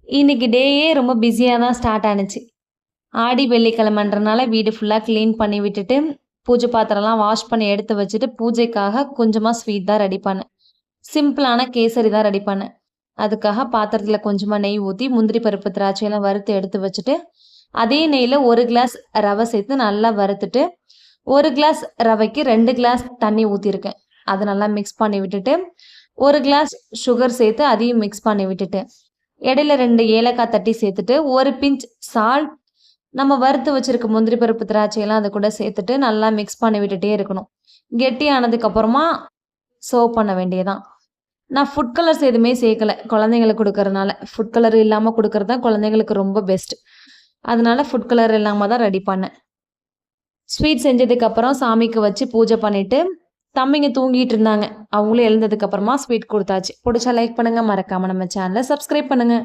இன்னைக்கு டேயே ரொம்ப பிஸியாக தான் ஸ்டார்ட் ஆனுச்சு. ஆடி வெள்ளிக்கிழமைன்றனால வீடு ஃபுல்லாக க்ளீன் பண்ணி விட்டுட்டு, பூஜை பாத்திரம்லாம் வாஷ் பண்ணி எடுத்து வச்சுட்டு, பூஜைக்காக கொஞ்சமா ஸ்வீட் தான் ரெடி பண்ணேன். சிம்பிளான கேசரி தான் ரெடி பண்ணேன். அதுக்காக பாத்திரத்தில கொஞ்சமா நெய் ஊத்தி, முந்திரி பருப்பு, திராட்சையெல்லாம் வறுத்து எடுத்து வச்சுட்டு, அதே நெய்யில 1 கிளாஸ் ரவை சேர்த்து நல்லா வறுத்துட்டு, 1 கிளாஸ் ரவைக்கு 2 கிளாஸ் தண்ணி ஊத்தியிருக்கேன். அத நல்லா மிக்ஸ் பண்ணி விட்டுட்டு, 1 கிளாஸ் சுகர் சேர்த்து அதையும் மிக்ஸ் பண்ணி விட்டுட்டேன். இடையில 2 ஏலக்காய் தட்டி சேர்த்துட்டு, 1 பிஞ்ச் சால்ட் நம்ம வறுத்து வச்சிருக்க முந்திரி பருப்பு, திராட்சையெல்லாம் அது கூட சேர்த்துட்டு நல்லா மிக்ஸ் பண்ணி விட்டுட்டே இருக்கணும். கெட்டியானதுக்கு அப்புறமா சர்வ் பண்ண வேண்டியதுதான். நான் ஃபுட் கலர்ஸ் எதுவுமே சேர்க்கல. குழந்தைங்களுக்கு குடுக்கறனால. ஃபுட் கலர் இல்லாம குடுக்கறது தான் குழந்தைங்களுக்கு ரொம்ப பெஸ்ட். அதனால ஃபுட் கலர் இல்லாம தான் ரெடி பண்ணேன். ஸ்வீட் செஞ்சதுக்கு அப்புறம் சாமிக்கு வச்சு பூஜை பண்ணிட்டு, தம்பிங்க தூங்கிட்டு இருந்தாங்க. அவங்களும் எழுந்ததுக்கு அப்புறமா ஸ்வீட் குடுத்தாச்சு. புடிச்சா லைக் பண்ணுங்க. மறக்காம நம்ம சேனல சப்ஸ்கிரைப் பண்ணுங்க.